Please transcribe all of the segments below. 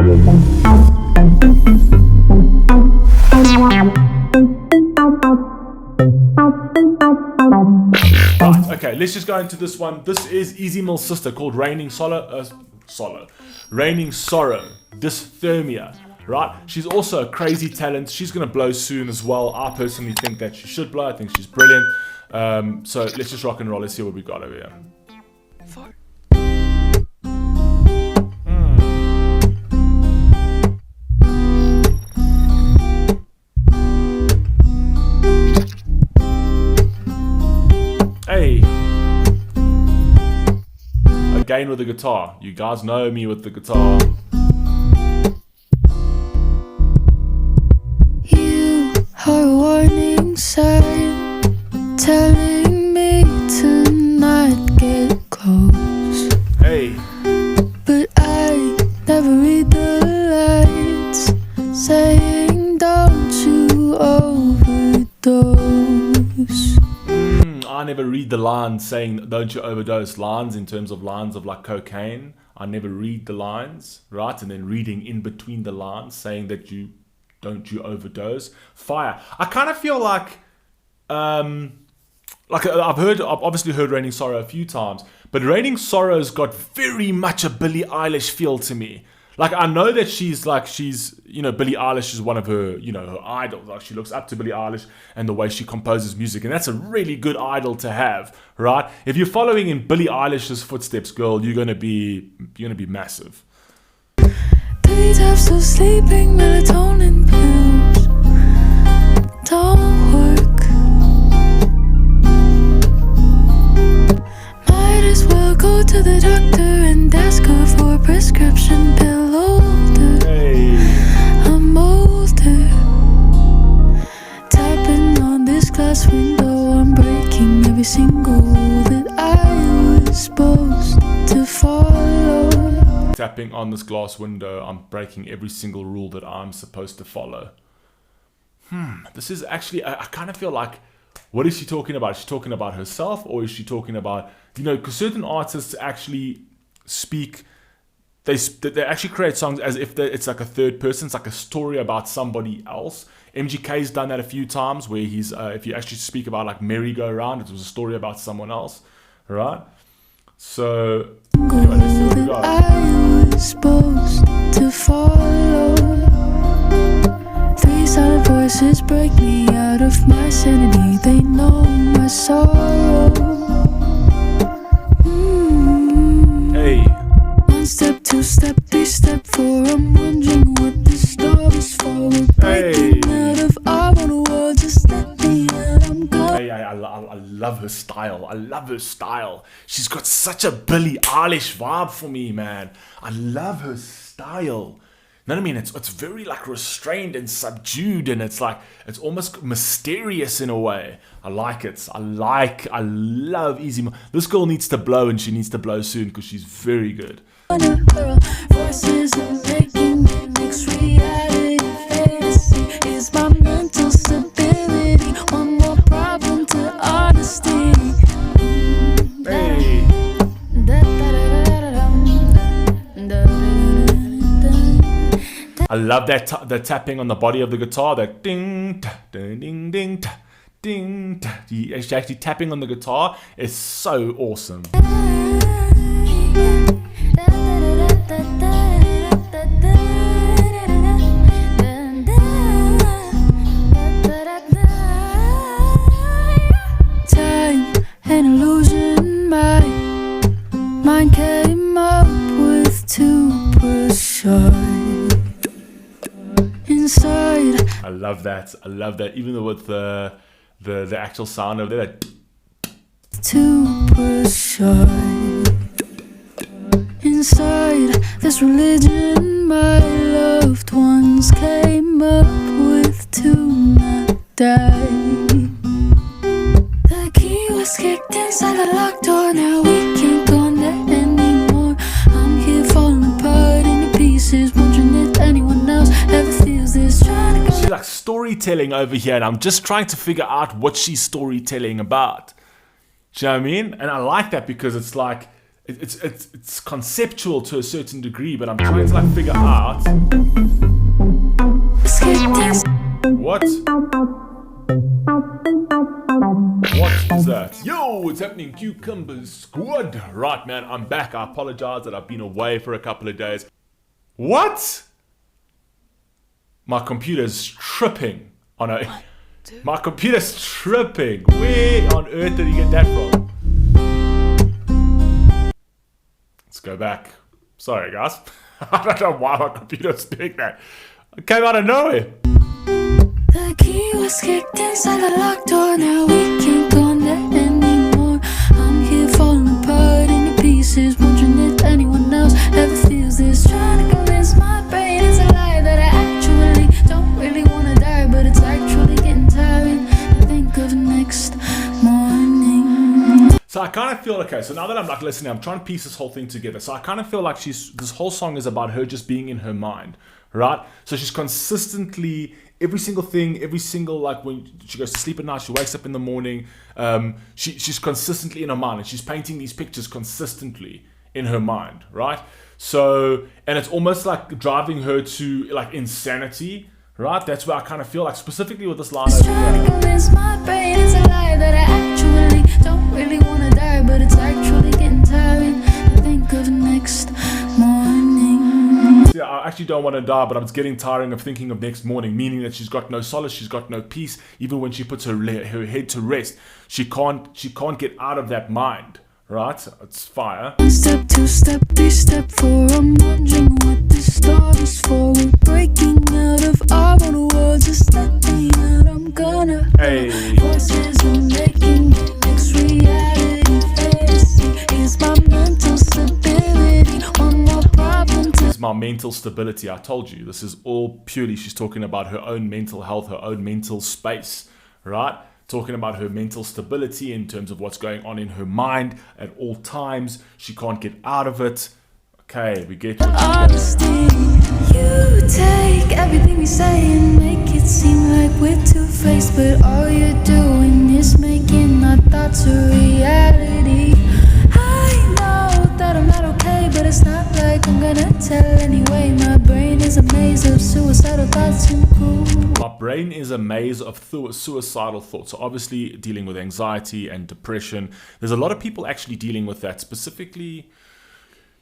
Right, okay, let's just go into this one. This is Easy Mill's sister called Raining Sorrow, Dysth3mia, right? She's also a crazy talent. She's gonna blow soon as well. I personally think that she should blow. I think she's brilliant. So let's just rock and roll. Let's see what we got over here. Hey, again with the guitar. You guys know me with the guitar. You are a warning sign telling me to not get close. Hey, But I never read the lights saying don't you overdose. I never read the lines saying don't you overdose. Lines in terms of lines of like cocaine. I never read the lines, right? And then reading in between the lines saying that you don't you overdose. Fire. I kind of feel like I've obviously heard Raining Sorrow a few times, but Raining Sorrow's got very much a Billie Eilish feel to me. Like, I know that she's you know, Billie Eilish is one of her, you know, her idols. Like, she looks up to Billie Eilish and the way she composes music, and that's a really good idol to have, right? If you're following in Billie Eilish's footsteps, girl, you're gonna be massive. 3 times of sleeping, melatonin pills don't work. Might as well go to the doctor and ask her for a prescription pill. Older, Hey. I'm older. Tapping on this glass window, I'm breaking every single rule that I was supposed to follow. Tapping on this glass window, I'm breaking every single rule that I'm supposed to follow. This is actually, I kind of feel like, what is she talking about? Is she talking about herself, or is she talking about, you know, because certain artists actually speak, they actually create songs as if it's like a third person, it's like a story about somebody else. MGK's done that a few times where he's, if you actually speak about like merry-go-round, it was a story about someone else, right? So, anyway, let's see what we got. I was supposed to follow. 3 silent voices break me out of my sanity. They know my sorrow. Hey. 1 step, 2 step, 3 step, 4. I'm wondering what the story's for. We're breaking out of our own world. Just let me out. I'm gone. Hey, I love her style. I love her style. She's got such a Billie Eilish vibe for me, man. I love her style. You know what I mean? It's very like restrained and subdued, and it's like it's almost mysterious in a way. I like it. I love Easy Mill. This girl needs to blow, and she needs to blow soon because she's very good. Voices are making me mix reality. Fantasy is my mental stability. One more problem to honesty. Hey. I love that the tapping on the body of the guitar. That ding, ta, ding, ding, ding, ta, ding. Ta. Actually tapping on the guitar is so awesome. Time and illusion, my mind came up with too precise. Inside, I love that. I love that. Even though with the actual sound of that. too precise. Inside this religion, my loved ones came up with to not die. The key was kicked inside the locked door. Now we can't go on there anymore. I'm here falling apart into pieces, wondering if anyone else ever feels this. Trying to go. She's like storytelling over here, and I'm just trying to figure out what she's storytelling about. Do you know what I mean? And I like that because it's like it's conceptual to a certain degree, but I'm trying to like figure out what is that? Yo, it's happening, Cucumber Squad. Right, man, I'm back. I apologize that I've been away for a couple of days. What? My computer's tripping. Oh no, my computer's tripping. Where on earth did you get that from? Let's go back. Sorry, guys. I don't know why my computer's doing that. It came out of nowhere. The key was kicked inside the locked door. Now we can't go on there anymore. I'm here falling apart into pieces, wondering if anyone else ever feels this. Trying to convince my brain it's a lie that I actually don't really want to die, but it's actually getting tiring to think of next morning. So I kind of feel, okay, so now that I'm like listening, I'm trying to piece this whole thing together. So I kind of feel like this whole song is about her just being in her mind, right? So she's consistently, every single thing, like when she goes to sleep at night, she wakes up in the morning, she's consistently in her mind, and she's painting these pictures consistently in her mind, right? So, and it's almost like driving her to like insanity, right? That's where I kind of feel like, specifically with this line over Trying to convince my brain it's a lie that I actually don't really want to die, but it's actually getting tiring to think of next morning. Yeah, I actually don't want to die, but I'm just getting tiring of thinking of next morning, meaning that she's got no solace, she's got no peace. Even when she puts her head to rest, she can't get out of that mind, right? It's fire. 1 step, 2 step, 3 step 4. I'm wondering what this story's for. We're breaking out of our own worlds. Just let me out, I'm gonna. Hey. Voices are making next reality fantasy. Is my mental stability one more problem to My mental stability. I told you, this is all purely, she's talking about her own mental health, her own mental space, right? Talking about her mental stability in terms of what's going on in her mind at all times. She can't get out of it. Okay, we get what you honesty. You take everything we say and make it seem like we're two-faced, but all you're doing is making our thoughts a reality. I know that I'm not okay, but it's not like I'm gonna tell anyway. My brain is a maze of suicidal thoughts and cool. My brain is a maze of suicidal thoughts. So obviously dealing with anxiety and depression. There's a lot of people actually dealing with that. Specifically,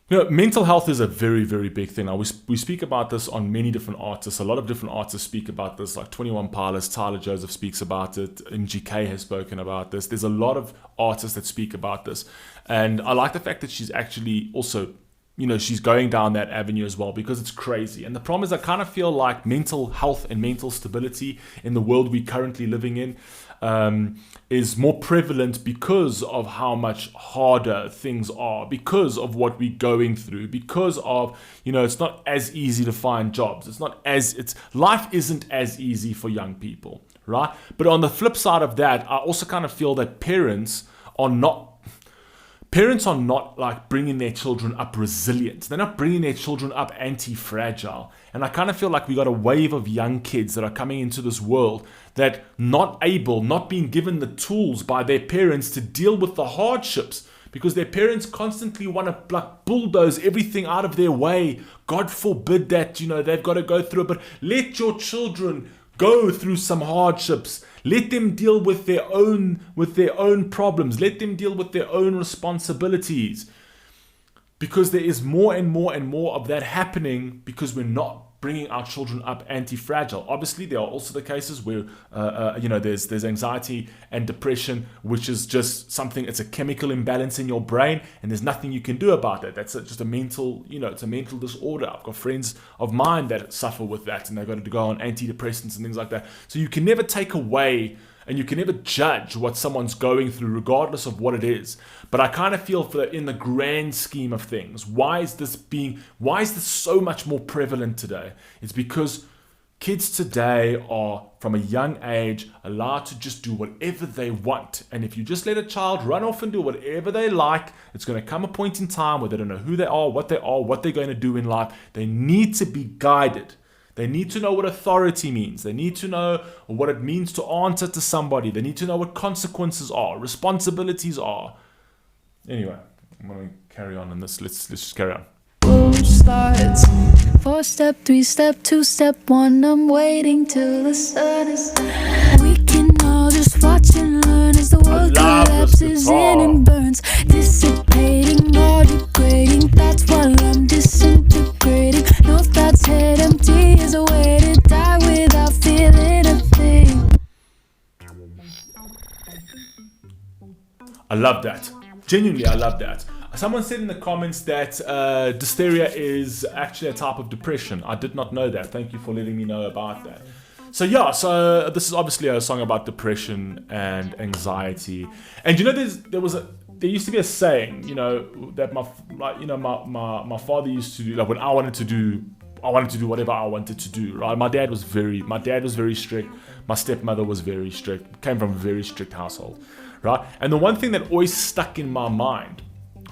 you know, mental health is a very, very big thing. Now, we speak about this on many different artists. A lot of different artists speak about this, like 21 Pilots, Tyler Joseph speaks about it, MGK has spoken about this. There's a lot of artists that speak about this. And I like the fact that she's actually also, you know, she's going down that avenue as well, because it's crazy. And the problem is, I kind of feel like mental health and mental stability in the world we're currently living in is more prevalent because of how much harder things are, because of what we're going through, because of, you know, it's not as easy to find jobs. Life isn't as easy for young people, right? But on the flip side of that, I also kind of feel that parents are not like bringing their children up resilient. They're not bringing their children up anti-fragile. And I kind of feel like we got a wave of young kids that are coming into this world that not being given the tools by their parents to deal with the hardships, because their parents constantly want to like bulldoze everything out of their way. God forbid that, you know, they've got to go through it, but let your children go through some hardships. Let them deal with their own problems. Let them deal with their own responsibilities. Because there is more and more and more of that happening because we're not bringing our children up anti-fragile. Obviously, there are also the cases where, there's anxiety and depression, which is just something, it's a chemical imbalance in your brain, and there's nothing you can do about it. That's just a mental, it's a mental disorder. I've got friends of mine that suffer with that, and they've got to go on antidepressants and things like that. So you can never take away and you can never judge what someone's going through regardless of what it is. But I kind of feel in the grand scheme of things, why is this so much more prevalent today? It's because kids today are, from a young age, allowed to just do whatever they want. And if you just let a child run off and do whatever they like, it's going to come a point in time where they don't know who they are, what they're going to do in life. They need to be guided. They need to know what authority means. They need to know what it means to answer to somebody. They need to know what consequences are, responsibilities are. Anyway, I'm going to carry on in this. Let's just carry on. Starts 4 step, 3 step, 2 step 1. I'm waiting till the sun is. We can all just watch and learn as the world collapses in and burns, dissipating or degrading. That's while I'm disintegrating. No thoughts, head empty is a way to die without feeling a thing. I love that. Genuinely, I love that. Someone said in the comments that Dysth3mia is actually a type of depression. I did not know that. Thank you for letting me know about that. So yeah, so this is obviously a song about depression and anxiety. And you know, there used to be a saying, you know, that my father used to do, like when I wanted to do whatever I wanted to do, right? My dad was very strict. My stepmother was very strict. Came from a very strict household, right? And the one thing that always stuck in my mind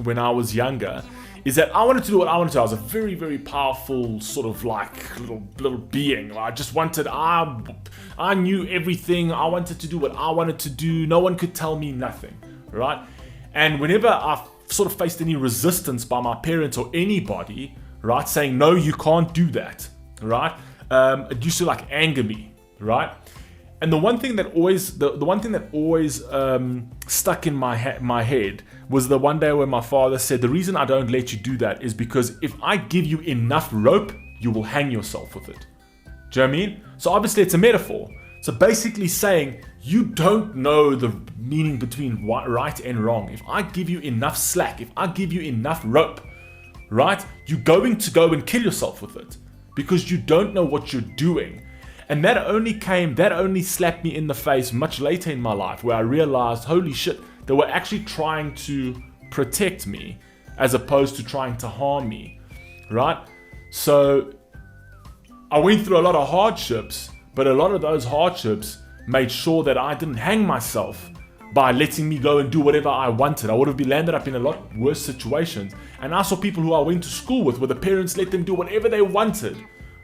when I was younger is that I wanted to do what I wanted to. I was a very, very powerful sort of like little being. I just wanted, I knew everything. I wanted to do what I wanted to do. No one could tell me nothing, right? And whenever I sort of faced any resistance by my parents or anybody, right, saying, no, you can't do that, right? It used to like anger me, right? And the one thing that always stuck in my head was the one day when my father said, the reason I don't let you do that is because if I give you enough rope, you will hang yourself with it. Do you know what I mean? So obviously it's a metaphor. So basically saying you don't know the meaning between right and wrong. If I give you enough slack, if I give you enough rope, right, you're going to go and kill yourself with it because you don't know what you're doing. And that only slapped me in the face much later in my life, where I realized, holy shit, they were actually trying to protect me as opposed to trying to harm me, right? So I went through a lot of hardships, but a lot of those hardships made sure that I didn't hang myself by letting me go and do whatever I wanted. I would have landed up in a lot worse situations. And I saw people who I went to school with, where the parents let them do whatever they wanted,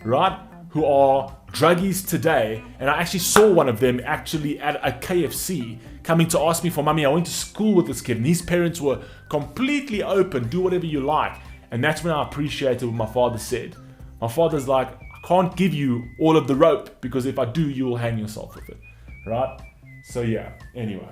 right? Who are druggies today, and I actually saw one of them actually at a KFC coming to ask me for money. I went to school with this kid, and his parents were completely open, do whatever you like. And that's when I appreciated what my father said. My father's like, I can't give you all of the rope, because if I do, you will hang yourself with it, right? So yeah, anyway.